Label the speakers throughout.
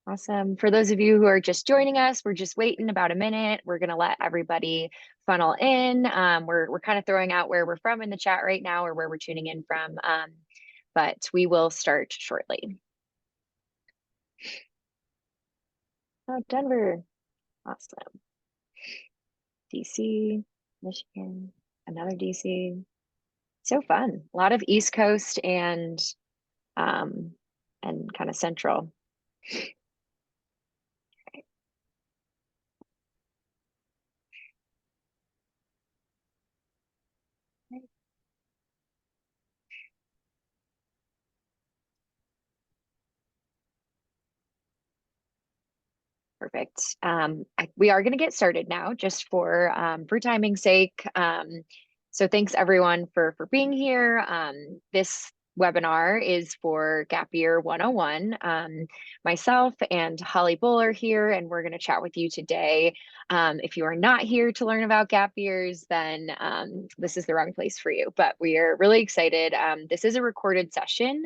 Speaker 1: Awesome. For those of you who are just joining us, we're just waiting about a minute. We're going to let everybody funnel in. We're kind of throwing out where we're from in the chat right now or where we're tuning in from, but we will start shortly. Oh, Denver. Awesome. DC, Michigan, another DC. So fun. A lot of East Coast and kind of Central. Perfect. We are going to get started now, just for timing's sake. So thanks everyone for being here. This webinar is for Gap Year 101. Myself and Holly Bull are here, and we're going to chat with you today. If you are not here to learn about gap years, then this is the wrong place for you. But we are really excited. This is a recorded session,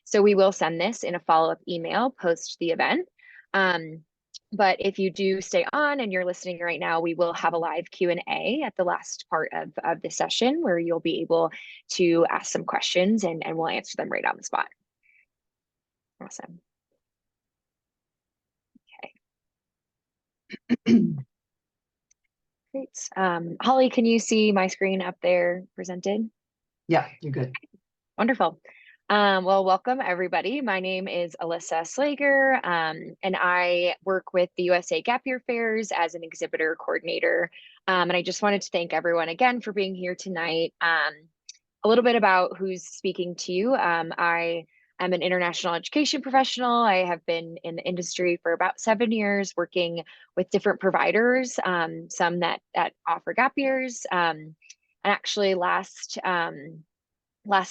Speaker 1: so we will send this in a follow-up email post the event. But if you do stay on and you're listening right now, we will have a live Q&A at the last part of the session where you'll be able to ask some questions and we'll answer them right on the spot. Awesome. Okay. Great. Holly, can you see my screen up there presented?
Speaker 2: Yeah, you're good.
Speaker 1: Wonderful. Well, welcome everybody. My name is Alyssa Slager, and I work with the USA Gap Year Fairs as an exhibitor coordinator. And I just wanted to thank everyone again for being here tonight. A little bit about who's speaking to you. I am an international education professional. I have been in the industry for about 7 years, working with different providers, some that offer gap years. And actually last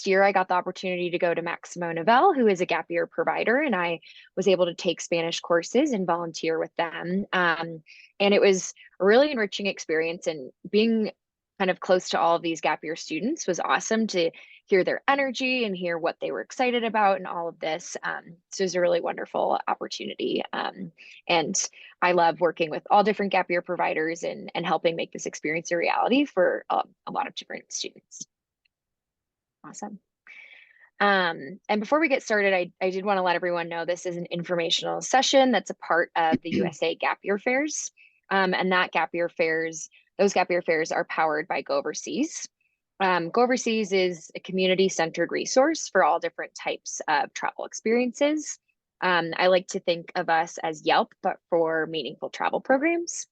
Speaker 1: year, I got the opportunity to go to Maximo Novell, who is a gap year provider, and I was able to take Spanish courses and volunteer with them. And it was a really enriching experience, and being kind of close to all of these gap year students was awesome to hear their energy and hear what they were excited about and all of this. So it was a really wonderful opportunity. And I love working with all different gap year providers and helping make this experience a reality for a lot of different students. Awesome. And before we get started, I did want to let everyone know this is an informational session that's a part of the USA Gap Year Fairs. And those Gap Year Fairs are powered by Go Overseas. Go Overseas is a community-centered resource for all different types of travel experiences. I like to think of us as Yelp, but for meaningful travel programs.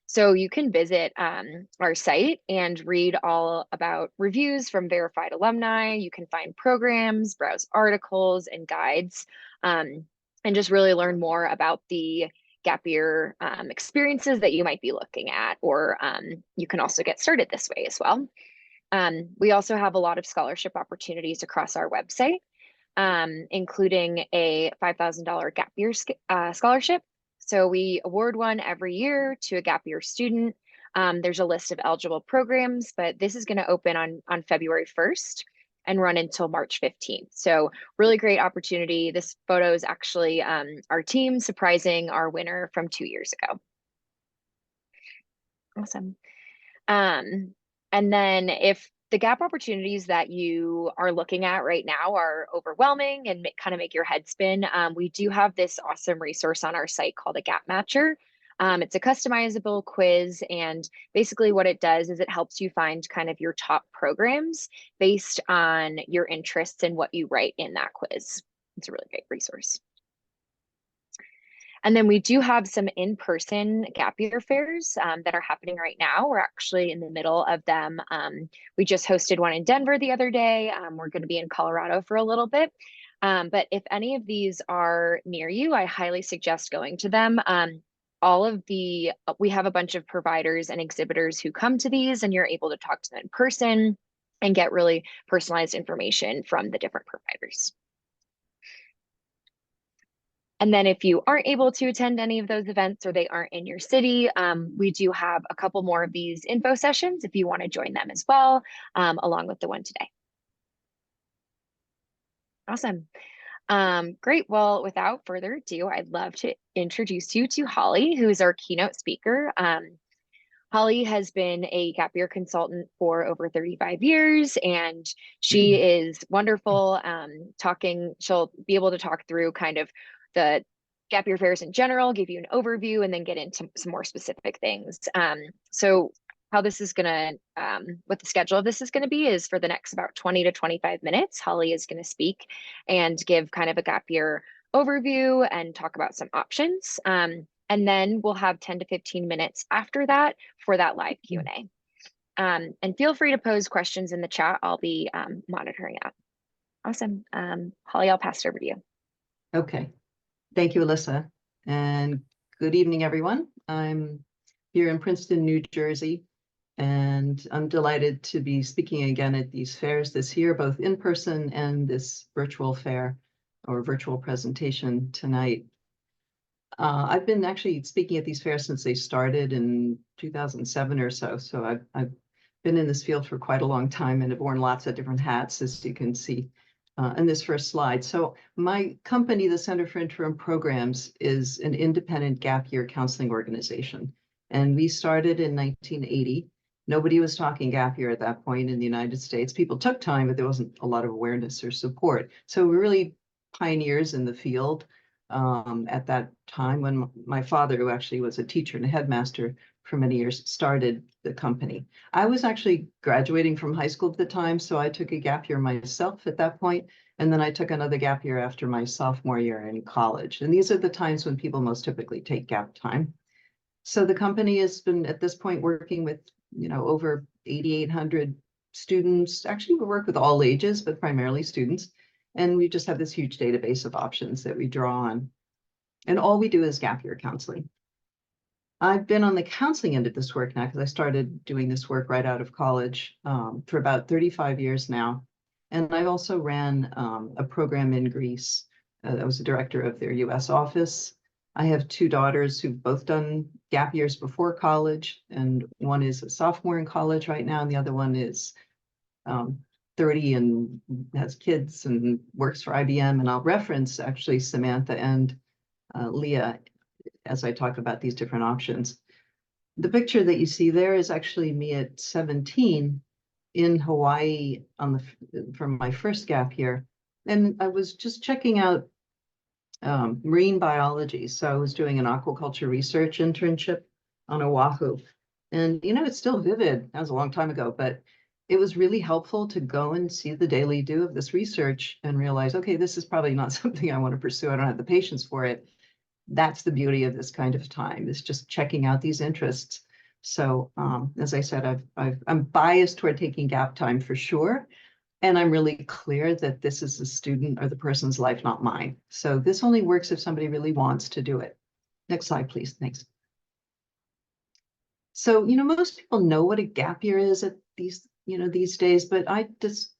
Speaker 1: So you can visit our site and read all about reviews from verified alumni. You can find programs, browse articles and guides, and just really learn more about the gap year experiences that you might be looking at, or you can also get started this way as well. We also have a lot of scholarship opportunities across our website, including a $5,000 gap year scholarship. So we award one every year to a gap year student. There's a list of eligible programs, but this is going to open on February 1st and run until March 15th. So really great opportunity. This photo is actually our team surprising our winner from 2 years ago. Awesome. And then if the gap opportunities that you are looking at right now are overwhelming and kind of make your head spin, we do have this awesome resource on our site called a Gap Matcher. It's a customizable quiz, and basically what it does is it helps you find kind of your top programs based on your interests and what you write in that quiz. It's a really great resource. And then we do have some in-person gap year fairs that are happening right now. We're actually in the middle of them. We just hosted one in Denver the other day. We're going to be in Colorado for a little bit. But if any of these are near you, I highly suggest going to them. We have a bunch of providers and exhibitors who come to these, and you're able to talk to them in person and get really personalized information from the different providers. And then if you aren't able to attend any of those events or they aren't in your city, we do have a couple more of these info sessions if you want to join them as well, along with the one today. Awesome. Great. Well, without further ado, I'd love to introduce you to Holly, who is our keynote speaker. Holly has been a gap year consultant for over 35 years, and she is wonderful. She'll be able to talk through kind of the gap year fairs in general, give you an overview, and then get into some more specific things. So how this is going to, what the schedule of this is going to be is for the next about 20 to 25 minutes, Holly is going to speak and give kind of a gap year overview and talk about some options. And then we'll have 10 to 15 minutes after that for that live Q&A. And feel free to pose questions in the chat. I'll be monitoring it. Awesome. Holly, I'll pass it over to you.
Speaker 2: Okay. Thank you, Alyssa. And good evening, everyone. I'm here in Princeton, New Jersey, and I'm delighted to be speaking again at these fairs this year, both in person and this virtual fair or virtual presentation tonight. I've been actually speaking at these fairs since they started in 2007 or so. So I've been in this field for quite a long time and have worn lots of different hats, as you can see in this first slide. So my company, the Center for Interim Programs, is an independent gap year counseling organization. And we started in 1980. Nobody was talking gap year at that point in the United States. People took time, but there wasn't a lot of awareness or support. So we're really pioneers in the field. At that time when my father, who actually was a teacher and a headmaster for many years, started the company. I was actually graduating from high school at the time, so I took a gap year myself at that point, and then I took another gap year after my sophomore year in college. And these are the times when people most typically take gap time. So the company has been at this point working with, over 8,800 students. Actually, we work with all ages, but primarily students. And we just have this huge database of options that we draw on. And all we do is gap year counseling. I've been on the counseling end of this work now because I started doing this work right out of college for about 35 years now. And I also ran a program in Greece. I was the director of their US office. I have two daughters who've both done gap years before college, and one is a sophomore in college right now, and the other one is 30 and has kids and works for IBM. And I'll reference actually Samantha and Leah as I talk about these different options. The picture that you see there is actually me at 17 in Hawaii from my first gap year. And I was just checking out marine biology. So I was doing an aquaculture research internship on Oahu. And, it's still vivid. That was a long time ago, but it was really helpful to go and see the daily do of this research and realize, okay, this is probably not something I want to pursue. I don't have the patience for it. That's the beauty of this kind of time, is just checking out these interests. So as I said, I'm biased toward taking gap time for sure. And I'm really clear that this is the student or the person's life, not mine. So this only works if somebody really wants to do it. Next slide, please. Thanks. So, most people know what a gap year is at these days, but I just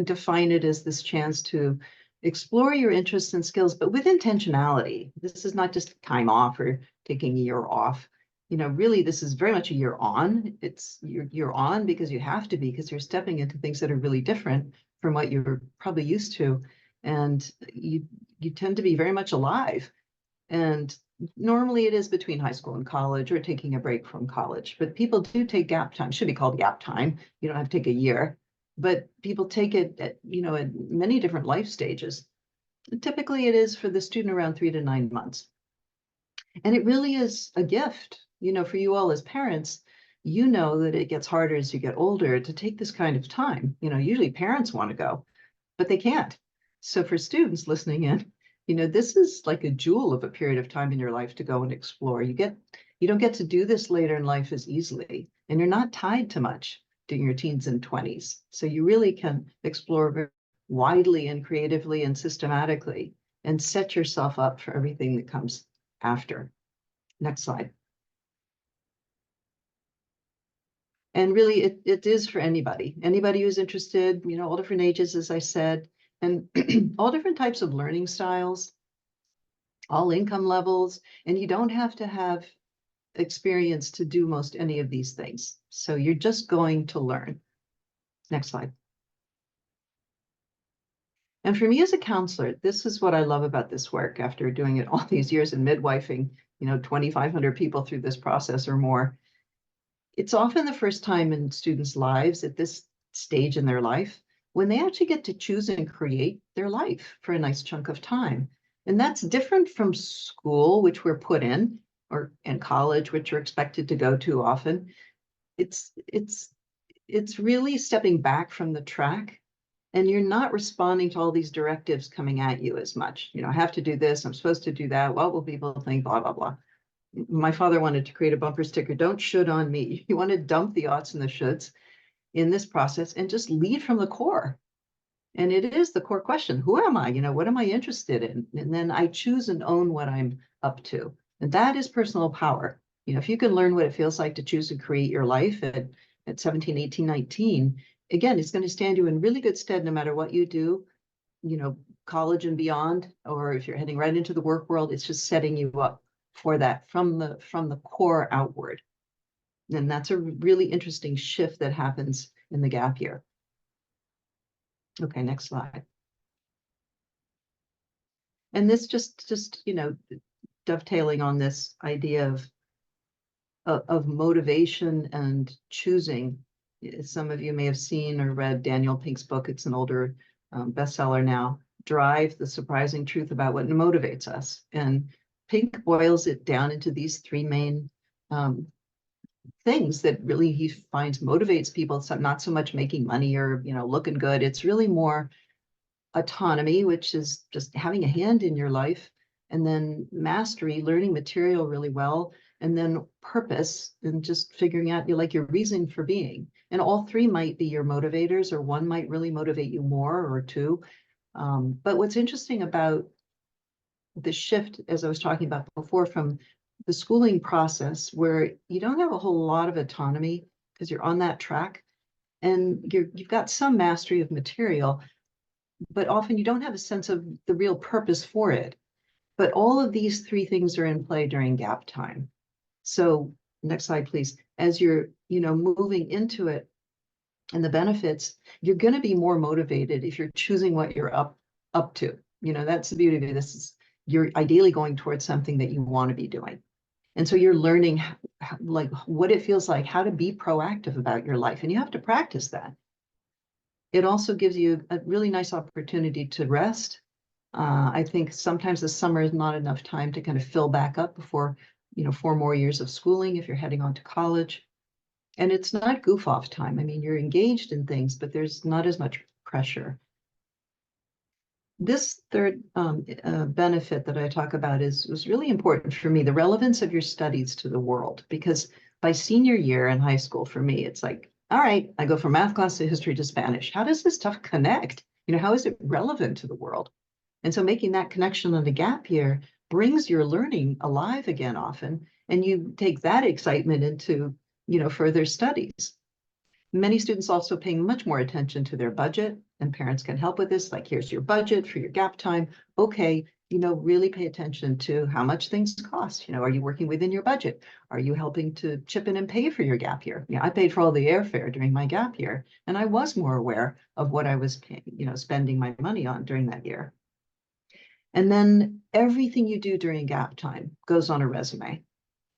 Speaker 2: define it as this chance to explore your interests and skills, but with intentionality. This is not just time off or taking a year off. Really, this is very much a year on. You're on because you have to be, because you're stepping into things that are really different from what you're probably used to. And you tend to be very much alive. And normally it is between high school and college, or taking a break from college, but people do take gap time. It should be called gap time. You don't have to take a year, but people take it at many different life stages. Typically it is for the student around 3 to 9 months. And it really is a gift, for you all as parents. That it gets harder as you get older to take this kind of time. Usually parents want to go, but they can't. So for students listening in, this is like a jewel of a period of time in your life to go and explore. You don't get to do this later in life as easily, and you're not tied to much during your teens and 20s. So you really can explore very widely and creatively and systematically and set yourself up for everything that comes after. Next slide. And really, it is for anybody who's interested, all different ages, as I said, and all different types of learning styles, all income levels, and you don't have to have experience to do most any of these things. So you're just going to learn. Next slide. And for me as a counselor, this is what I love about this work after doing it all these years and midwifing, 2,500 people through this process or more. It's often the first time in students' lives at this stage in their life when they actually get to choose and create their life for a nice chunk of time. And that's different from school, which we're put in, or in college, which you're expected to go to often. It's really stepping back from the track, and you're not responding to all these directives coming at you as much. I have to do this, I'm supposed to do that. What will people think? Blah, blah, blah. My father wanted to create a bumper sticker, don't should on me. You want to dump the oughts and the shoulds in this process and just lead from the core. And it is the core question. Who am I? What am I interested in? And then I choose and own what I'm up to. And that is personal power. If you can learn what it feels like to choose and create your life at 17, 18, 19, again, it's going to stand you in really good stead no matter what you do, college and beyond, or if you're heading right into the work world, it's just setting you up for that from the core outward. And that's a really interesting shift that happens in the gap year. Okay, next slide. And this just dovetailing on this idea of motivation and choosing. Some of you may have seen or read Daniel Pink's book. It's an older bestseller now, Drive, The Surprising Truth About What Motivates Us. And Pink boils it down into these three main things that really he finds motivates people. So not so much making money or looking good. It's really more autonomy, which is just having a hand in your life, and then mastery, learning material really well, and then purpose and just figuring out your reason for being. And all three might be your motivators, or one might really motivate you more, or two. But what's interesting about the shift, as I was talking about before, from the schooling process where you don't have a whole lot of autonomy because you're on that track and you've got some mastery of material, but often you don't have a sense of the real purpose for it. But all of these three things are in play during gap time. So next slide, please. As you're, moving into it and the benefits, you're going to be more motivated if you're choosing what you're up to. That's the beauty of this is you're ideally going towards something that you want to be doing. And so you're learning what it feels like, how to be proactive about your life. And you have to practice that. It also gives you a really nice opportunity to rest. I think sometimes the summer is not enough time to kind of fill back up before, 4 more years of schooling if you're heading on to college. And it's not goof off time. I mean, you're engaged in things, but there's not as much pressure. This third benefit that I talk about was really important for me, the relevance of your studies to the world, because by senior year in high school, for me, it's like, all right, I go from math class to history to Spanish. How does this stuff connect? How is it relevant to the world? And so making that connection on the gap year brings your learning alive again often, and you take that excitement into, further studies. Many students also pay much more attention to their budget, and parents can help with this. Like, here's your budget for your gap time. Okay, really pay attention to how much things cost. Are you working within your budget? Are you helping to chip in and pay for your gap year? I paid for all the airfare during my gap year, and I was more aware of what I was paying, spending my money on during that year. And then everything you do during gap time goes on a resume.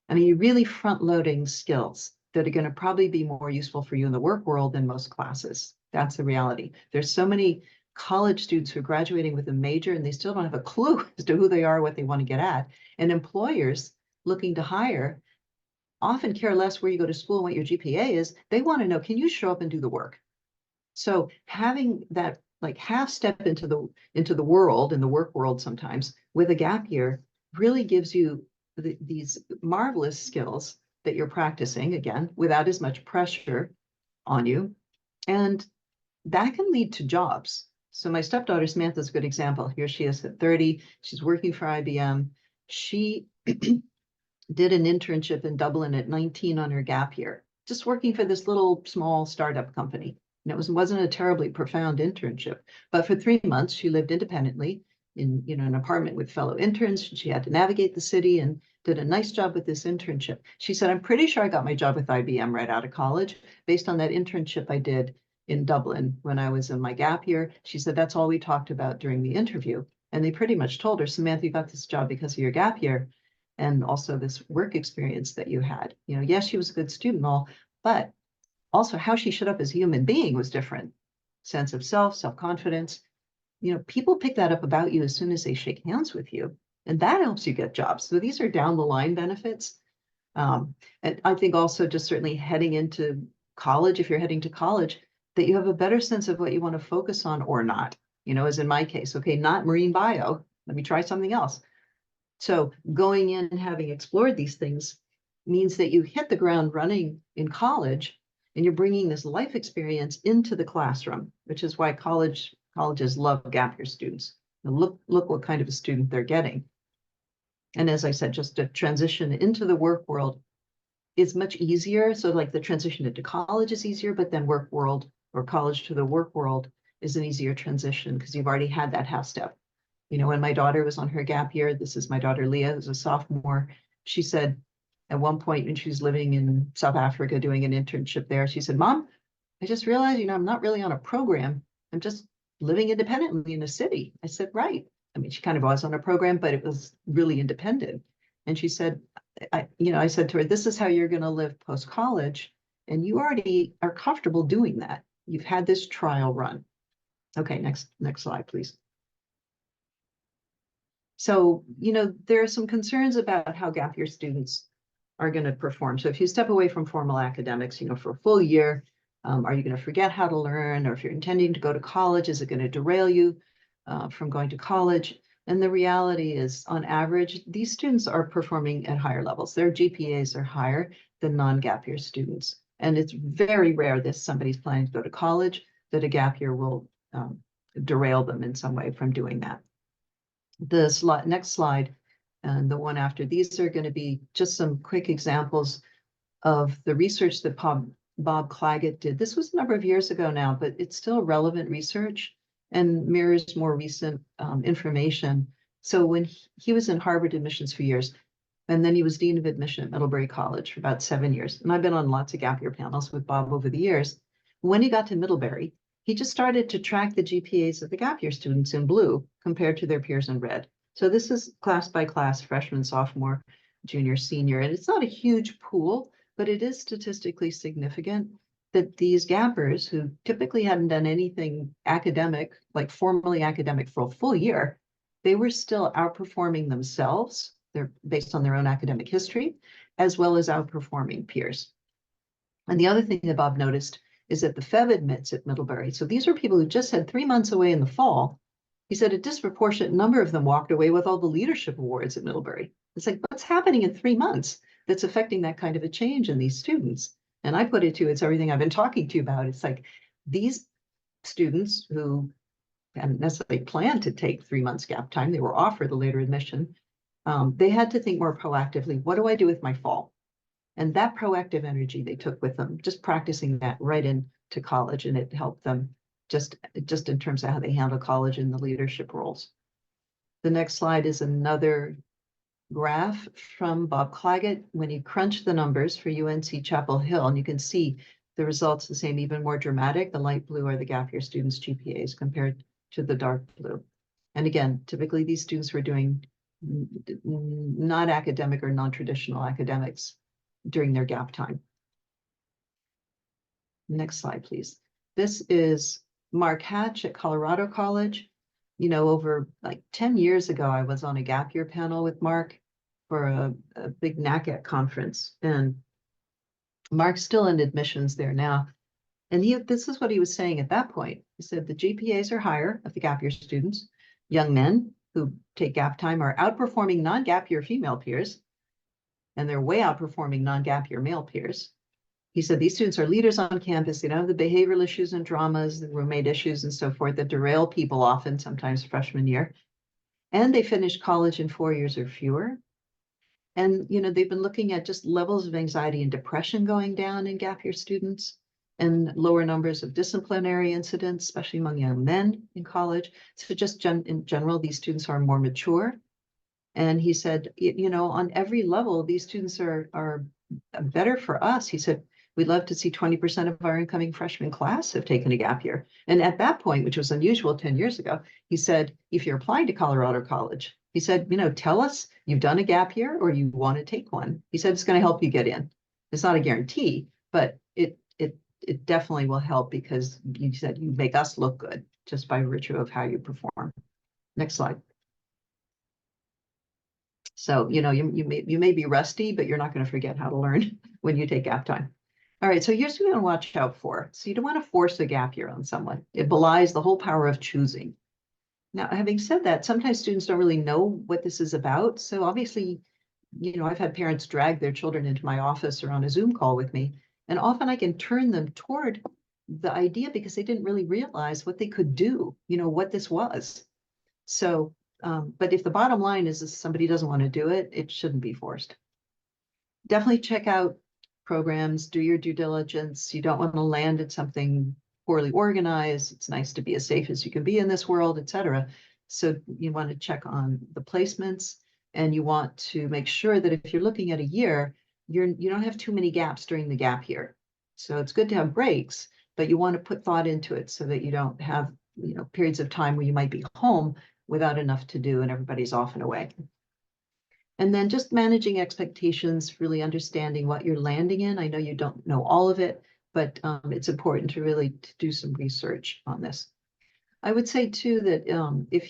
Speaker 2: I mean, you're really front-loading skills that are going to probably be more useful for you in the work world than most classes. That's the reality. There's so many college students who are graduating with a major and they still don't have a clue as to who they are, what they want to get at. And employers looking to hire often care less where you go to school and what your GPA is. They want to know, can you show up and do the work? So having that half step into the world, in the work world sometimes, with a gap year really gives you these marvelous skills that you're practicing, again, without as much pressure on you. And that can lead to jobs. So my stepdaughter, Samantha, is a good example. Here she is at 30. She's working for IBM. She did an internship in Dublin at 19 on her gap year, just working for this little small startup company. And it wasn't a terribly profound internship, but for 3 months, she lived independently in an apartment with fellow interns. She had to navigate the city and did a nice job with this internship. She said, I'm pretty sure I got my job with IBM right out of college based on that internship I did in Dublin when I was in my gap year. She said that's all we talked about during the interview. And they pretty much told her, Samantha, you got this job because of your gap year and also this work experience that you had. You know, yes, she was a good student and all, but also how she showed up as a human being was different. Sense of self, self-confidence. You know, people pick that up about you as soon as they shake hands with you, and that helps you get jobs. So these are down the line benefits. And I think also just certainly heading into college, if you're heading to college, that you have a better sense of what you want to focus on or not. You know, as in my case, okay, not marine bio, let me try something else. So going in and having explored these things means that you hit the ground running in college and you're bringing this life experience into the classroom, which is why colleges love gap year students. And look what kind of a student they're getting. And as I said, just to transition into the work world is much easier. So like the transition into college is easier, but then work world or college to the work world is an easier transition because you've already had that half step. You know, when my daughter was on her gap year, this is my daughter Leah, who's a sophomore, she said at one point when she was living in South Africa doing an internship there, she said, Mom, I just realized, you know, I'm not really on a program. I'm just living independently in a city. I said, right. I mean, she kind of was on a program, but it was really independent. And she said, I said to her, this is how you're going to live post-college. And you already are comfortable doing that. You've had this trial run. Okay, next slide, please. So, you know, there are some concerns about how gap year students are going to perform. So if you step away from formal academics, you know, for a full year, are you going to forget how to learn? Or if you're intending to go to college, is it going to derail you from going to college? And the reality is, on average, these students are performing at higher levels. Their GPAs are higher than non-gap year students. And it's very rare that somebody's planning to go to college that a gap year will derail them in some way from doing that. The next slide and the one after, these are going to be just some quick examples of the research that Bob Claggett did. This was a number of years ago now, but it's still relevant research and mirrors more recent information. So when he was in Harvard admissions for years, and then he was dean of admission at Middlebury College for about 7 years. And I've been on lots of gap year panels with Bob over the years. When he got to Middlebury, he just started to track the GPAs of the gap year students in blue compared to their peers in red. So this is class by class, freshman, sophomore, junior, senior, and it's not a huge pool, but it is statistically significant that these gappers who typically hadn't done anything academic, like formally academic for a full year, they were still outperforming themselves. They're based on their own academic history, as well as outperforming peers. And the other thing that Bob noticed is that the FEB admits at Middlebury, so these are people who just had 3 months away in the fall. He said a disproportionate number of them walked away with all the leadership awards at Middlebury. It's like, what's happening in 3 months that's affecting that kind of a change in these students? And I put it to, it's everything I've been talking to you about. It's like these students who hadn't necessarily planned to take 3 months gap time, they were offered a later admission. They had to think more proactively, what do I do with my fall? And that proactive energy they took with them, just practicing that right into college, and it helped them just in terms of how they handle college and the leadership roles. The next slide is another graph from Bob Claggett when he crunched the numbers for UNC Chapel Hill, and you can see the results the same, even more dramatic. The light blue are the gap year students' GPAs compared to the dark blue. And again, typically these students were doing not academic or non-traditional academics during their gap time. Next slide, please. This is Mark Hatch at Colorado College. You know, over like 10 years ago, I was on a gap year panel with Mark for a big NACAC conference, and Mark's still in admissions there now. And this is what he was saying at that point. He said the GPAs are higher of the gap year students. Young men who take gap time are outperforming non-gap year female peers, and they're way outperforming non-gap year male peers. He said these students are leaders on campus. They don't have the behavioral issues and dramas, the roommate issues and so forth that derail people often, sometimes freshman year. And they finish college in 4 years or fewer. And, you know, they've been looking at just levels of anxiety and depression going down in gap year students and lower numbers of disciplinary incidents, especially among young men in college. So just in general, these students are more mature. And he said, you know, on every level, these students are better for us. He said, we'd love to see 20% of our incoming freshman class have taken a gap year. And at that point, which was unusual 10 years ago, he said, if you're applying to Colorado College, he said, tell us you've done a gap year or you want to take one. He said, it's going to help you get in. It's not a guarantee, but it definitely will help because you said you make us look good just by virtue of how you perform. Next slide. So, you may be rusty, but you're not going to forget how to learn when you take gap time. All right, so here's what you want to watch out for. So you don't want to force a gap year on someone. It belies the whole power of choosing. Now, having said that, sometimes students don't really know what this is about. So obviously, I've had parents drag their children into my office or on a Zoom call with me, and often I can turn them toward the idea because they didn't really realize what they could do, what this was. So, but if the bottom line is that somebody doesn't want to do it, it shouldn't be forced. Definitely check out programs, do your due diligence. You don't want to land at something poorly organized. It's nice to be as safe as you can be in this world, et cetera. So you want to check on the placements, and you want to make sure that if you're looking at a year, you don't have too many gaps during the gap year. So it's good to have breaks, but you want to put thought into it so that you don't have periods of time where you might be home without enough to do and everybody's off and away. And then just managing expectations, really understanding what you're landing in. I know you don't know all of it, but it's important to really do some research on this. I would say too that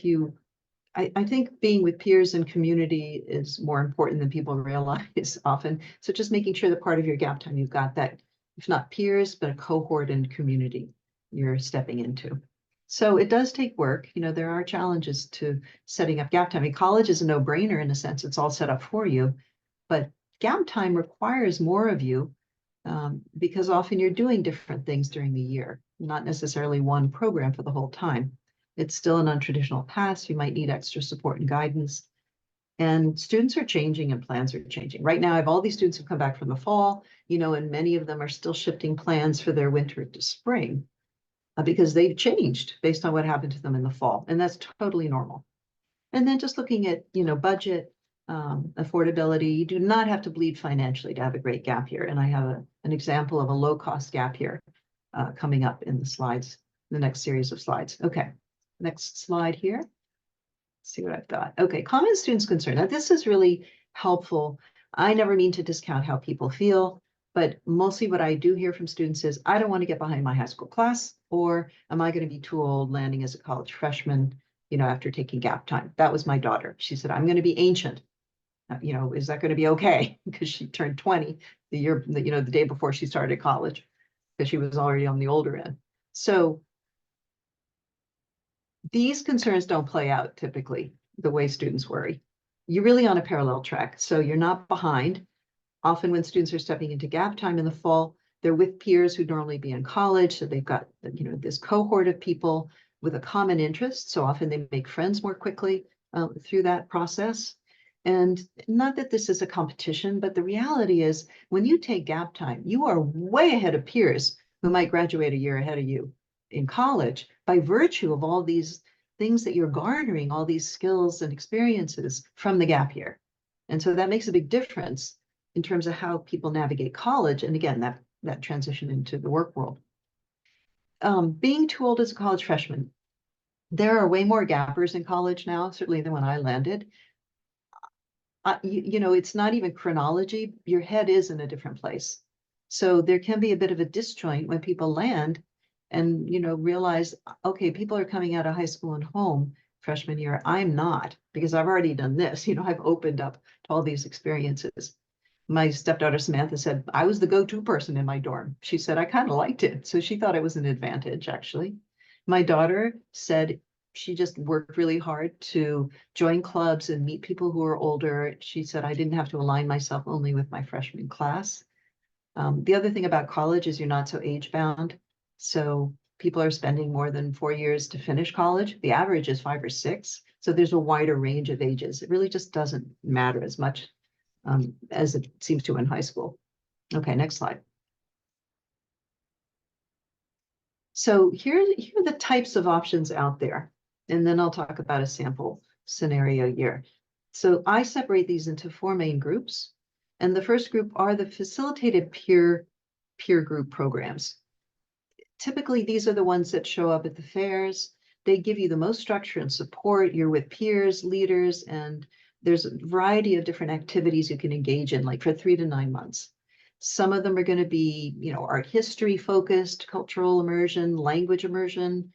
Speaker 2: I think being with peers and community is more important than people realize often. So just making sure that part of your gap time, you've got that, if not peers, but a cohort and community you're stepping into. So it does take work. There are challenges to setting up gap time. I mean, college is a no-brainer in a sense. It's all set up for you, but gap time requires more of you because often you're doing different things during the year, not necessarily one program for the whole time. It's still an untraditional path. You might need extra support and guidance. And students are changing and plans are changing. Right now, I have all these students who come back from the fall, and many of them are still shifting plans for their winter to spring because they've changed based on what happened to them in the fall. And that's totally normal. And then just looking at, budget, affordability, you do not have to bleed financially to have a great gap year. And I have an example of a low-cost gap year coming up in the slides, the next series of slides. Okay. Next slide here. Let's see what I've got. Okay, common students' concern. Now, this is really helpful. I never mean to discount how people feel, but mostly what I do hear from students is, I don't want to get behind my high school class, or am I going to be too old landing as a college freshman, after taking gap time? That was my daughter. She said, I'm going to be ancient. Is that going to be okay? Because she turned 20 the day before she started college, because she was already on the older end. So these concerns don't play out typically the way students worry. You're really on a parallel track, so you're not behind. Often when students are stepping into gap time in the fall, they're with peers who'd normally be in college, so they've got this cohort of people with a common interest, so often they make friends more quickly through that process. And not that this is a competition, but the reality is when you take gap time, you are way ahead of peers who might graduate a year ahead of you in college by virtue of all these things that you're garnering, all these skills and experiences from the gap year. And so that makes a big difference in terms of how people navigate college. And again, that transition into the work world. Being too old as a college freshman, there are way more gappers in college now, certainly than when I landed. It's not even chronology. Your head is in a different place. So there can be a bit of a disjoint when people land and, realize, okay, people are coming out of high school and home freshman year. I'm not, because I've already done this. I've opened up to all these experiences. My stepdaughter Samantha said, I was the go-to person in my dorm. She said, I kind of liked it. So she thought it was an advantage, actually. My daughter said she just worked really hard to join clubs and meet people who are older. She said, I didn't have to align myself only with my freshman class. The other thing about college is you're not so age-bound. So people are spending more than 4 years to finish college. The average is 5 or 6. So there's a wider range of ages. It really just doesn't matter as much as it seems to in high school. Okay, next slide. So here are the types of options out there. And then I'll talk about a sample scenario year. So I separate these into 4 main groups. And the first group are the facilitated peer peer group programs. Typically, these are the ones that show up at the fairs. They give you the most structure and support. You're with peers, leaders, and there's a variety of different activities you can engage in, like for 3 to 9 months. Some of them are going to be, art history focused, cultural immersion, language immersion.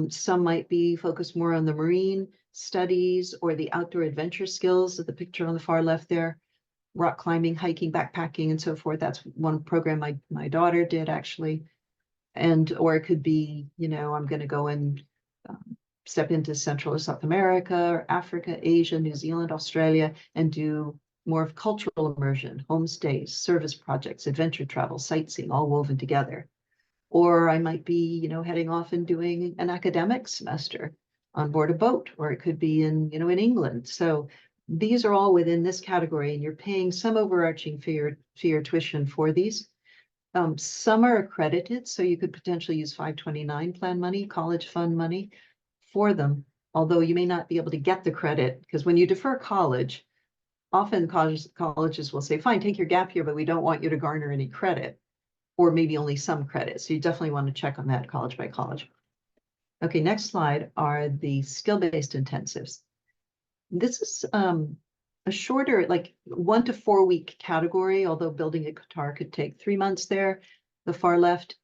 Speaker 2: Some might be focused more on the marine studies or the outdoor adventure skills, the picture on the far left there, rock climbing, hiking, backpacking, and so forth. That's one program my daughter did actually. Or it could be, I'm going to go and step into Central or South America or Africa, Asia, New Zealand, Australia, and do more of cultural immersion, homestays, service projects, adventure travel, sightseeing, all woven together. Or I might be, heading off and doing an academic semester on board a boat, or it could be in England. So these are all within this category, and you're paying some overarching fee or tuition for these. Some are accredited, so you could potentially use 529 plan money, college fund money for them, although you may not be able to get the credit, because when you defer college, often colleges will say, fine, take your gap year, but we don't want you to garner any credit, or maybe only some credit. So you definitely want to check on that college by college. Okay, next slide are the skill-based intensives. This is a shorter, like 1 to 4 week category, although building a guitar could take 3 months there, the far left.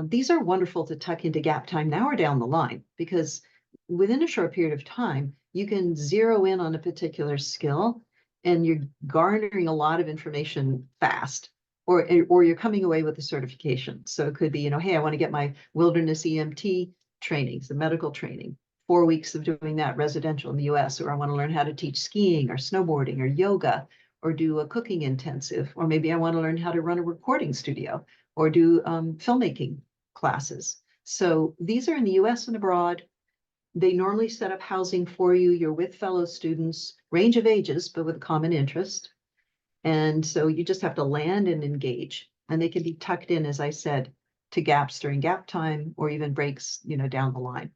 Speaker 2: These are wonderful to tuck into gap time now or down the line, because within a short period of time, you can zero in on a particular skill and you're garnering a lot of information fast, or you're coming away with a certification. So it could be, hey, I want to get my wilderness EMT training, the medical training. 4 weeks of doing that residential in the US, or I want to learn how to teach skiing or snowboarding or yoga, or do a cooking intensive, or maybe I want to learn how to run a recording studio or do filmmaking classes. So these are in the US and abroad. They normally set up housing for you. You're with fellow students, range of ages, but with a common interest. And so you just have to land and engage. And they can be tucked in, as I said, to gaps during gap time or even breaks, down the line.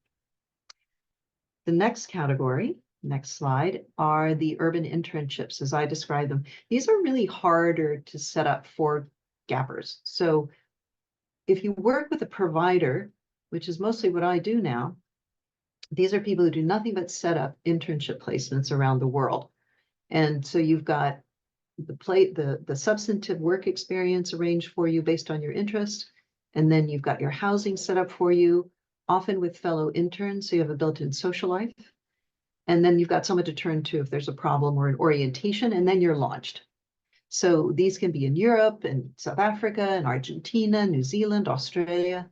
Speaker 2: The next category, next slide, are the urban internships, as I describe them. These are really harder to set up for gappers. So if you work with a provider, which is mostly what I do now, these are people who do nothing but set up internship placements around the world. And so you've got the substantive work experience arranged for you based on your interest. And then you've got your housing set up for you, often with fellow interns, so you have a built-in social life. And then you've got someone to turn to if there's a problem or an orientation, and then you're launched. So these can be in Europe and South Africa and Argentina, New Zealand, Australia.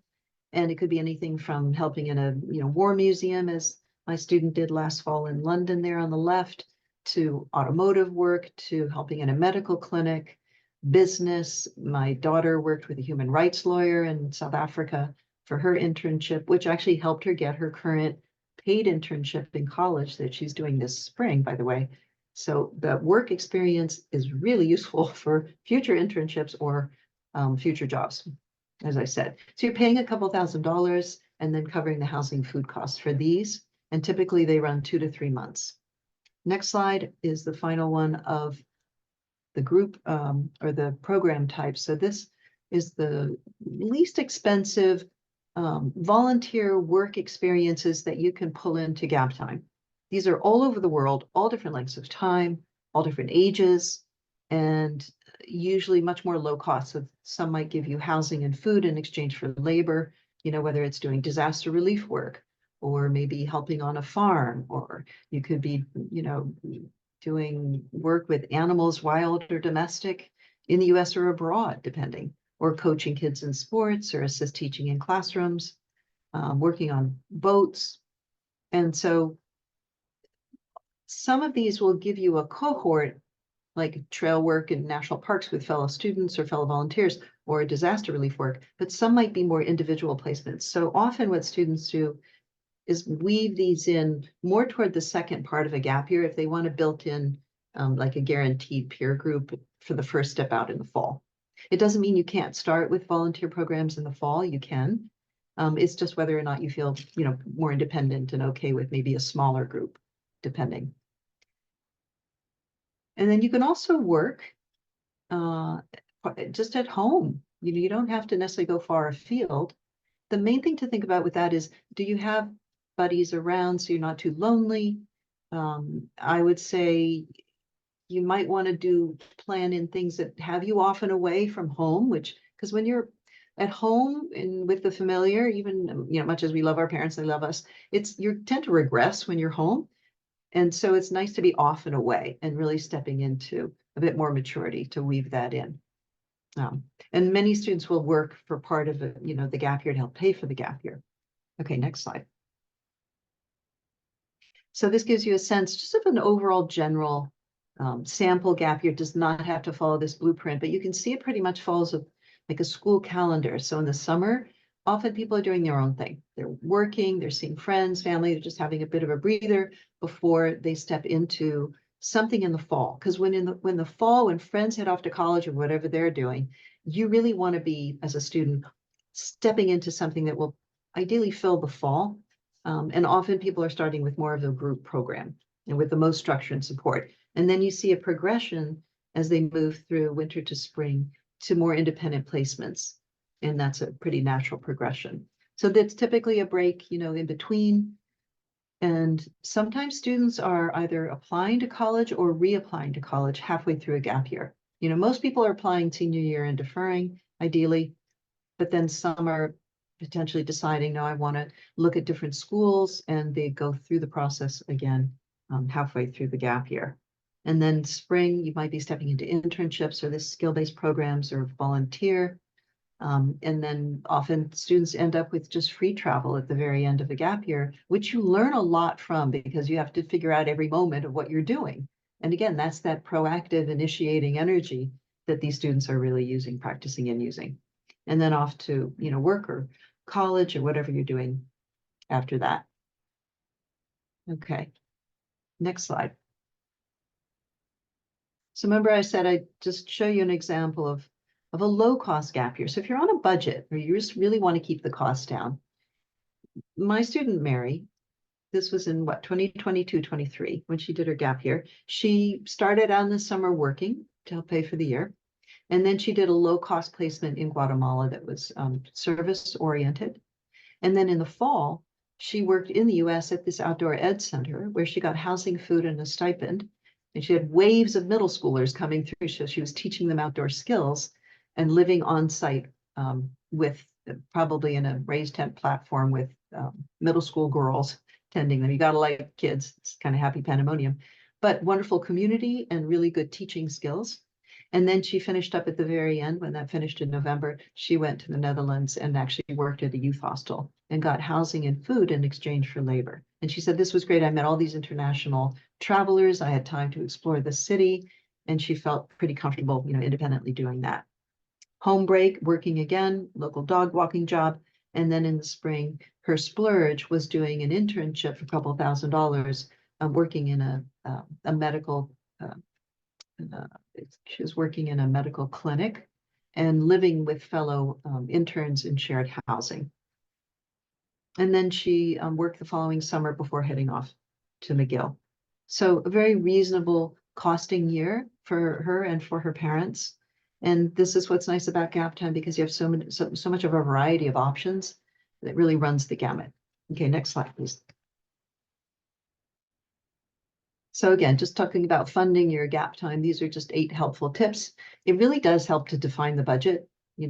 Speaker 2: And it could be anything from helping in a war museum, as my student did last fall in London there on the left, to automotive work, to helping in a medical clinic, business. My daughter worked with a human rights lawyer in South Africa for her internship, which actually helped her get her current paid internship in college that she's doing this spring, by the way. So the work experience is really useful for future internships or future jobs, as I said. So you're paying a couple $1,000s and then covering the housing food costs for these. And typically they run 2 to 3 months. Next slide is the final one of the group or the program type. So this is the least expensive volunteer work experiences that you can pull into gap time. These are all over the world, all different lengths of time, all different ages, and usually much more low cost. So some might give you housing and food in exchange for labor, whether it's doing disaster relief work or maybe helping on a farm, or you could be, doing work with animals, wild or domestic, in the US or abroad, depending, or coaching kids in sports or assist teaching in classrooms, working on boats. And so some of these will give you a cohort, like trail work in national parks with fellow students or fellow volunteers, or disaster relief work, but some might be more individual placements. So often what students do is weave these in more toward the second part of a gap year if they want a built-in, like a guaranteed peer group for the first step out in the fall. It doesn't mean you can't start with volunteer programs in the fall, you can. It's just whether or not you feel, more independent and okay with maybe a smaller group, depending. And then you can also work just at home. You don't have to necessarily go far afield. The main thing to think about with that is, do you have buddies around so you're not too lonely? I would say you might want to plan in things that have you often away from home, because when you're at home and with the familiar, even, much as we love our parents, they love us, you tend to regress when you're home. And so it's nice to be off and away and really stepping into a bit more maturity to weave that in. And many students will work for part of it, the gap year to help pay for the gap year. Okay, next slide. So this gives you a sense just of an overall general sample gap year. Does not have to follow this blueprint, but you can see it pretty much follows like a school calendar. So in the summer, often people are doing their own thing. They're working, they're seeing friends, family, they're just having a bit of a breather before they step into something in the fall. Because when the fall, when friends head off to college or whatever they're doing, you really want to be, as a student, stepping into something that will ideally fill the fall. And often people are starting with more of the group program and with the most structure and support. And then you see a progression as they move through winter to spring to more independent placements. And that's a pretty natural progression. So that's typically a break, in between. And sometimes students are either applying to college or reapplying to college halfway through a gap year. Most people are applying senior year and deferring, ideally, but then some are potentially deciding, no, I want to look at different schools, and they go through the process again halfway through the gap year. And then spring, you might be stepping into internships or this skill-based programs or volunteer. And then often students end up with just free travel at the very end of the gap year, which you learn a lot from because you have to figure out every moment of what you're doing. And again, that's that proactive initiating energy that these students are really using, practicing and using. And then off to, work or college or whatever you're doing after that. Okay, next slide. So remember I said I'd just show you an example of a low-cost gap year. So if you're on a budget or you just really want to keep the costs down, my student Mary, this was in 2022, 23, when she did her gap year, she started out in the summer working to help pay for the year. And then she did a low-cost placement in Guatemala that was service-oriented. And then in the fall, she worked in the US at this outdoor ed center where she got housing, food, and a stipend. And she had waves of middle schoolers coming through. So she was teaching them outdoor skills and living on site with probably in a raised tent platform with middle school girls tending them. You got to like kids. It's kind of happy pandemonium, but wonderful community and really good teaching skills. And then she finished up at the very end. When that finished in November, she went to the Netherlands and actually worked at a youth hostel and got housing and food in exchange for labor. And she said, this was great. I met all these international travelers. I had time to explore the city, and she felt pretty comfortable, independently doing that. Home break, working again, local dog walking job. And then in the spring, her splurge was doing an internship for a couple $1,000, working in a medical she was working in a medical clinic and living with fellow interns in shared housing. And then she worked the following summer before heading off to McGill. So a very reasonable costing year for her and for her parents. And this is what's nice about gap time, because you have so much of a variety of options that really runs the gamut. Okay, next slide, please. So again, just talking about funding your gap time, these are just 8 helpful tips. It really does help to define the budget,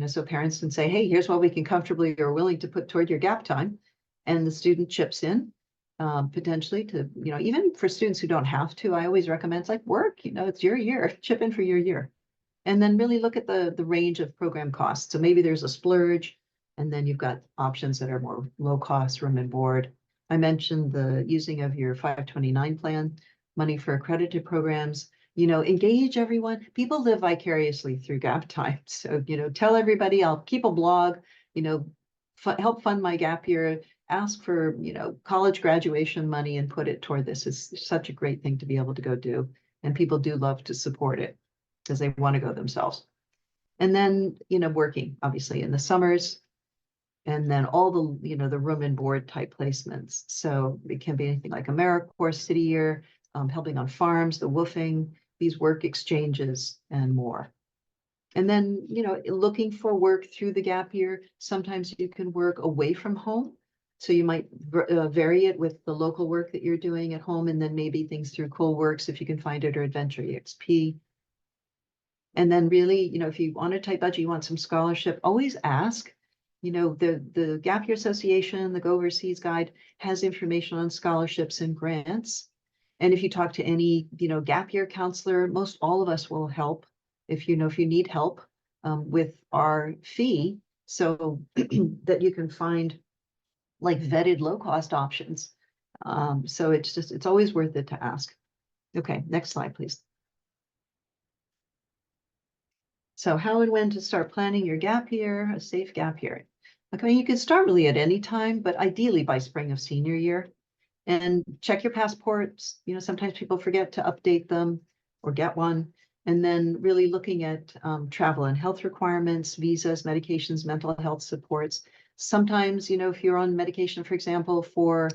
Speaker 2: so parents can say, hey, here's what we can comfortably or willing to put toward your gap time. And the student chips in potentially to, even for students who don't have to, I always recommend it's like work, it's your year, chip in for your year. And then really look at the range of program costs. So maybe there's a splurge, and then you've got options that are more low cost, room and board. I mentioned the using of your 529 plan, money for accredited programs, engage everyone. People live vicariously through gap time. So, tell everybody, I'll keep a blog, help fund my gap year, ask for, college graduation money and put it toward this. Is such a great thing to be able to go do. And people do love to support it because they want to go themselves. And then, working obviously in the summers, and then all the, the room and board type placements. So it can be anything like AmeriCorps, City Year, helping on farms, the woofing, these work exchanges, and more. And then, looking for work through the gap year, sometimes you can work away from home. So you might vary it with the local work that you're doing at home, and then maybe things through CoolWorks if you can find it, or Adventure EXP. And then really, if you want a tight budget, you want some scholarship, always ask. The Gap Year Association, the Go Overseas Guide has information on scholarships and grants. And if you talk to any, gap year counselor, most all of us will help if you need help with our fee, so that you can find like vetted low cost options. So it's always worth it to ask. Okay, next slide, please. So how and when to start planning your gap year, a safe gap year. Okay, you can start really at any time, but ideally by spring of senior year. And check your passports. Sometimes people forget to update them or get one. And then really looking at travel and health requirements, visas, medications, mental health supports. Sometimes, if you're on medication, for example, for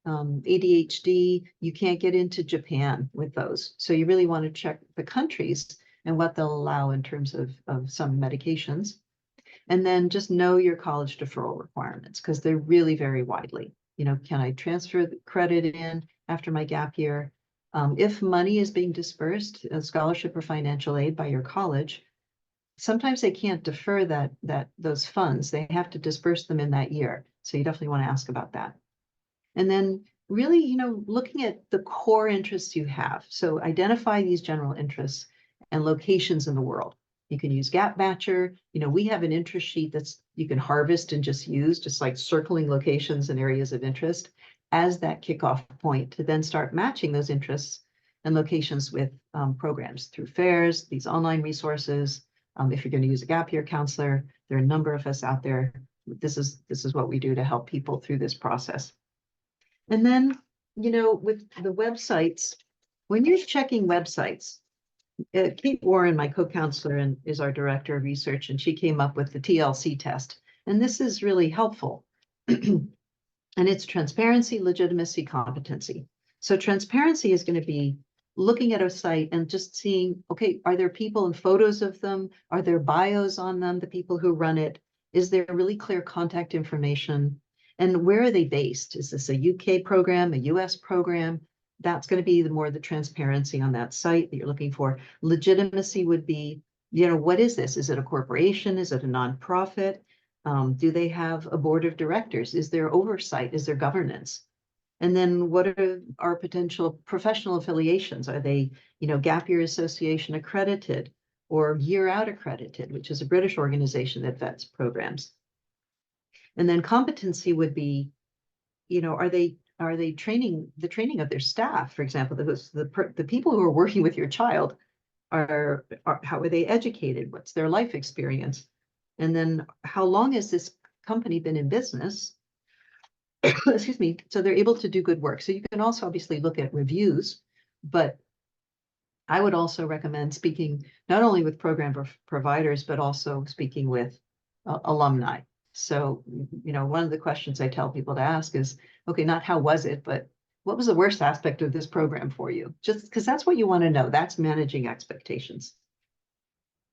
Speaker 2: ADHD, you can't get into Japan with those. So you really want to check the countries and what they'll allow in terms of some medications. And then just know your college deferral requirements, because they're really vary widely. Can I transfer the credit in after my gap year? If money is being dispersed, a scholarship or financial aid by your college, sometimes they can't defer those funds. They have to disperse them in that year. So you definitely want to ask about that. And then really, looking at the core interests you have. So identify these general interests and locations in the world. You can use Gapmatcher. We have an interest sheet that's you can harvest and just use, just like circling locations and areas of interest as that kickoff point to then start matching those interests and locations with programs through fairs, these online resources. If you're going to use a gap year counselor, there are a number of us out there. This is what we do to help people through this process. And then, with the websites, when you're checking websites, Kate Warren, my co-counselor, is our director of research, and she came up with the TLC test. And this is really helpful. And it's transparency, legitimacy, competency. So transparency is going to be looking at a site and just seeing, okay, are there people and photos of them? Are there bios on them, the people who run it? Is there really clear contact information? And where are they based? Is this a UK program, a US program? That's going to be the transparency on that site that you're looking for. Legitimacy would be, what is this? Is it a corporation? Is it a nonprofit? Do they have a board of directors? Is there oversight? Is there governance? And then what are our potential professional affiliations? Are they, Gap Year Association accredited or Year Out accredited, which is a British organization that vets programs? And then competency would be, are they training of their staff? For example, the people who are working with your child are how are they educated? What's their life experience? And then how long has this company been in business? Excuse me. So they're able to do good work. So you can also obviously look at reviews, but I would also recommend speaking not only with program providers, but also speaking with alumni. So, one of the questions I tell people to ask is, okay, not how was it, but what was the worst aspect of this program for you? Just because that's what you want to know. That's managing expectations.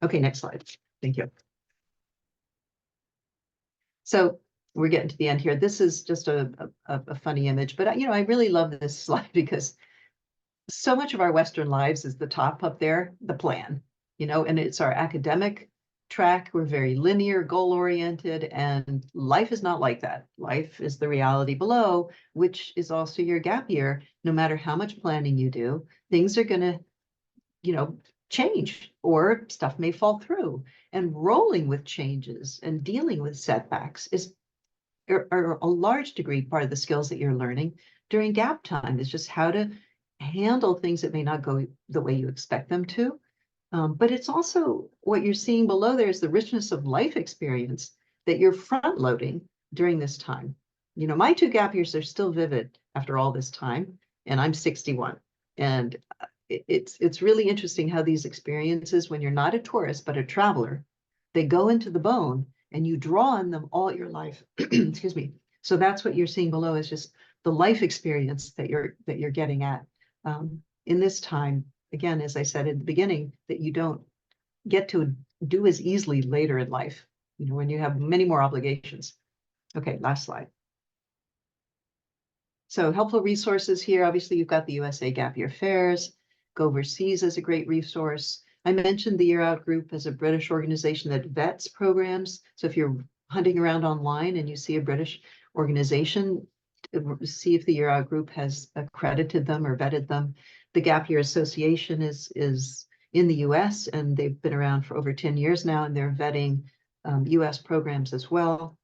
Speaker 2: Okay, next slide. Thank you. So we're getting to the end here. This is just a funny image, but I really love this slide because so much of our Western lives is the top up there, the plan, and it's our academic track. We're very linear, goal-oriented, and life is not like that. Life is the reality below, which is also your gap year. No matter how much planning you do, things are going to, change, or stuff may fall through. And rolling with changes and dealing with setbacks are a large degree part of the skills that you're learning during gap time. Is just how to handle things that may not go the way you expect them to. But it's also what you're seeing below there is the richness of life experience that you're front loading during this time. My 2 gap years are still vivid after all this time, and I'm 61. And it's really interesting how these experiences, when you're not a tourist, but a traveler, they go into the bone and you draw on them all your life. Excuse me. So that's what you're seeing below is just the life experience that you're getting at in this time. Again, as I said at the beginning, that you don't get to do as easily later in life, when you have many more obligations. Okay, last slide. So helpful resources here. Obviously, you've got the USA Gap Year Fairs. Go Overseas is a great resource. I mentioned the Year Out Group as a British organization that vets programs. So if you're hunting around online and you see a British organization, see if the Year Out Group has accredited them or vetted them. The Gap Year Association is in the US, and they've been around for over 10 years now, and they're vetting US programs as well.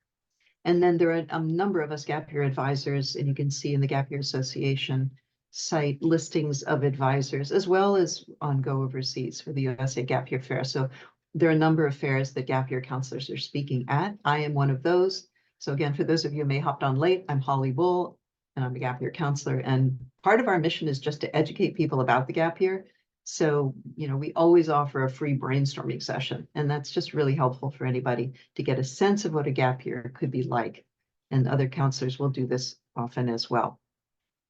Speaker 2: And then there are a number of us Gap Year advisors, and you can see in the Gap Year Association site listings of advisors, as well as on Go Overseas for the USA Gap Year Fair. So there are a number of fairs that Gap Year counselors are speaking at. I am one of those. So again, for those of you who may hopped on late, I'm Holly Bull, and I'm a Gap Year counselor. And part of our mission is just to educate people about the Gap Year. So, we always offer a free brainstorming session, and that's just really helpful for anybody to get a sense of what a gap year could be like. And other counselors will do this often as well.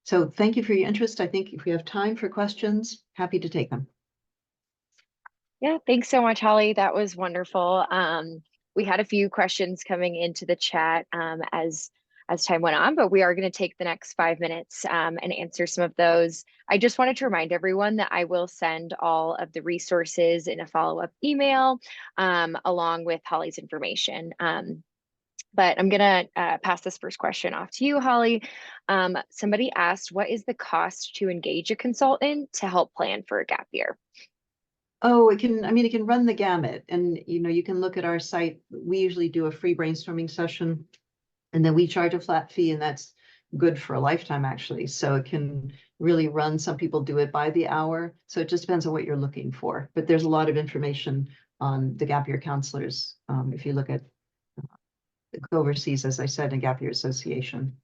Speaker 2: So thank you for your interest. I think if we have time for questions, happy to take them.
Speaker 1: Yeah, thanks so much, Holly. That was wonderful. We had a few questions coming into the chat as time went on, but we are going to take the next 5 minutes and answer some of those. I just wanted to remind everyone that I will send all of the resources in a follow-up email along with Holly's information. But I'm going to pass this first question off to you, Holly. Somebody asked, what is the cost to engage a consultant to help plan for a gap year?
Speaker 2: Oh, it can run the gamut. And, you can look at our site. We usually do a free brainstorming session, and then we charge a flat fee, and that's good for a lifetime, actually. So it can really run. Some people do it by the hour. So it just depends on what you're looking for. But there's a lot of information on the Gap Year counselors. If you look at Go Overseas, as I said, and Gap Year Association,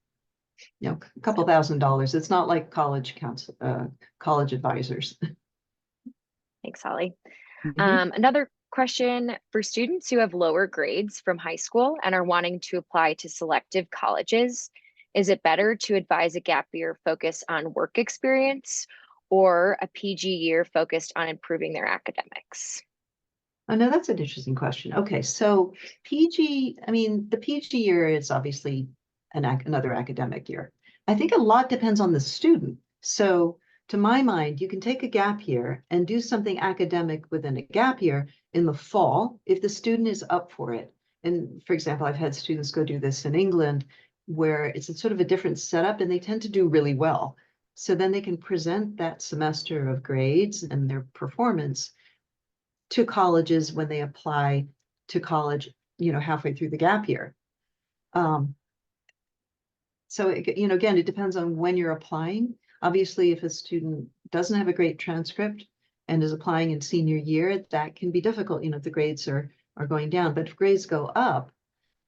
Speaker 2: a couple $1,000s. It's not like college advisors.
Speaker 1: Thanks, Holly.
Speaker 2: Mhm.
Speaker 1: Another question for students who have lower grades from high school and are wanting to apply to selective colleges. Is it better to advise a gap year focused on work experience or a PG year focused on improving their academics?
Speaker 2: Oh, no, that's an interesting question. Okay, so the PG year is obviously another academic year. I think a lot depends on the student. So to my mind, you can take a gap year and do something academic within a gap year in the fall if the student is up for it. And for example, I've had students go do this in England where it's a sort of a different setup, and they tend to do really well. So then they can present that semester of grades and their performance to colleges when they apply to college, halfway through the gap year. So, again, it depends on when you're applying. Obviously, if a student doesn't have a great transcript and is applying in senior year, that can be difficult. The grades are going down. But if grades go up,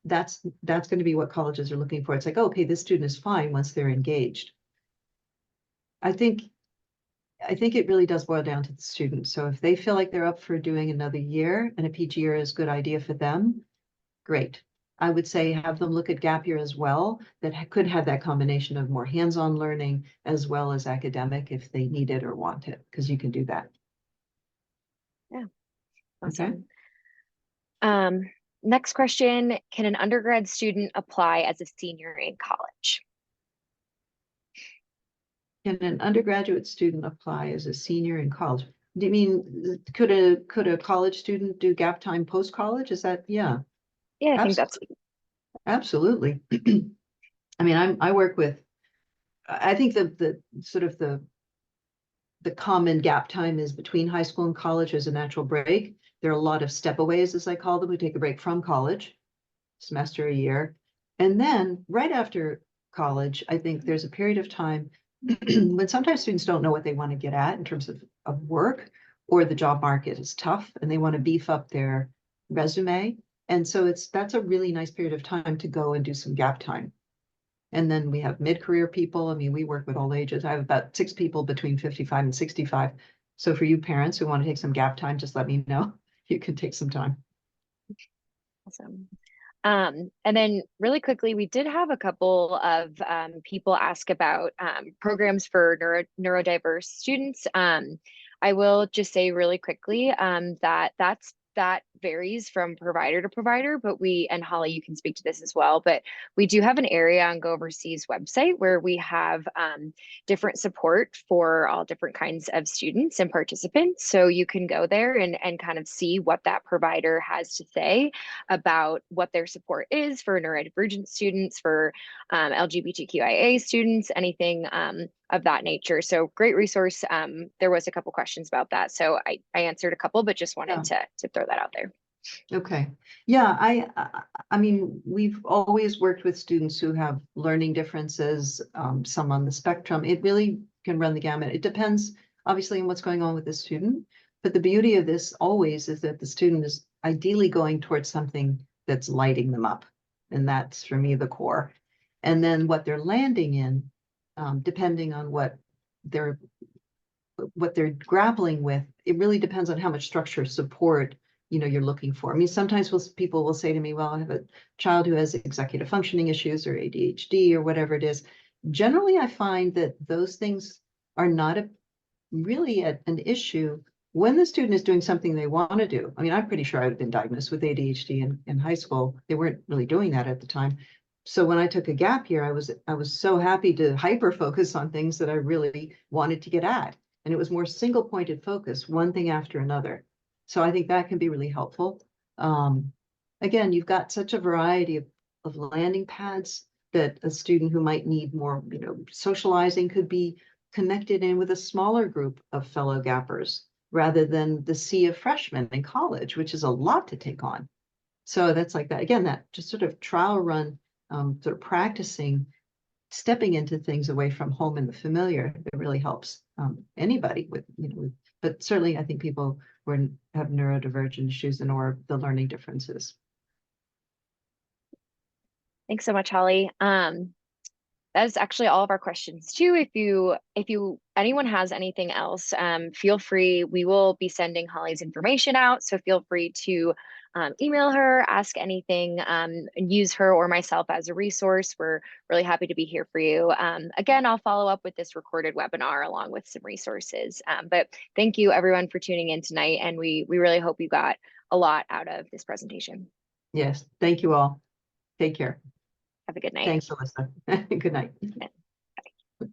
Speaker 2: that's going to be what colleges are looking for. It's like, okay, this student is fine once they're engaged. I think it really does boil down to the student. So if they feel like they're up for doing another year and a PG year is a good idea for them, great. I would say have them look at gap year as well. That could have that combination of more hands-on learning as well as academic if they need it or want it, because you can do that.
Speaker 1: Yeah,
Speaker 2: Okay.
Speaker 1: awesome. Next question, can an undergrad student apply as a senior in college?
Speaker 2: Can an undergraduate student apply as a senior in college? Do you mean could a college student do gap time post-college? Is that, yeah,
Speaker 1: Yeah, I think that's
Speaker 2: absolutely. I mean, I work with, I think the sort of the common gap time is between high school and college as a natural break. There are a lot of stepaways, as I call them, who take a break from college, semester a year. And then right after college, I think there's a period of time when sometimes students don't know what they want to get at in terms of work, or the job market is tough and they want to beef up their resume. And so that's a really nice period of time to go and do some gap time. And then we have mid-career people. I mean, we work with all ages. I have about 6 people between 55 and 65. So for you parents who want to take some gap time, just let me know. You can take some time.
Speaker 1: awesome. And then really quickly, we did have a couple of people ask about programs for neurodiverse students. I will just say really quickly that varies from provider to provider, but and Holly, you can speak to this as well, but we do have an area on Go Overseas website where we have different support for all different kinds of students and participants. So you can go there and kind of see what that provider has to say about what their support is for neurodivergent students, for LGBTQIA students, anything of that nature. So great resource. There was a couple questions about that. So I answered a couple, but just wanted to throw that out there.
Speaker 2: Okay. Yeah, I mean, we've always worked with students who have learning differences, some on the spectrum. It really can run the gamut. It depends, obviously, on what's going on with the student. But the beauty of this always is that the student is ideally going towards something that's lighting them up. And that's, for me, the core. And then what they're landing in, depending on what they're grappling with, it really depends on how much structure support you're looking for. I mean, sometimes people will say to me, well, I have a child who has executive functioning issues or ADHD or whatever it is. Generally, I find that those things are not really an issue when the student is doing something they want to do. I mean, I'm pretty sure I'd been diagnosed with ADHD in high school. They weren't really doing that at the time. So when I took a gap year, I was so happy to hyper focus on things that I really wanted to get at. And it was more single pointed focus, one thing after another. So I think that can be really helpful. Again, you've got such a variety of landing pads that a student who might need more, socializing could be connected in with a smaller group of fellow gappers rather than the sea of freshmen in college, which is a lot to take on. So that's like that. Again, that just sort of trial run, sort of practicing, stepping into things away from home and the familiar, it really helps anybody with, but certainly I think people who have neurodivergent issues and or the learning differences.
Speaker 1: Thanks so much, Holly. That is actually all of our questions too. If anyone has anything else, feel free. We will be sending Holly's information out, so feel free to email her, ask anything, and use her or myself as a resource. We're really happy to be here for you. Again, I'll follow up with this recorded webinar along with some resources. But thank you everyone for tuning in tonight, and we really hope you got a lot out of this presentation.
Speaker 2: Yes, thank you all. Take care.
Speaker 1: Have a good night.
Speaker 2: Thanks, Alyssa. Good night.
Speaker 1: Bye.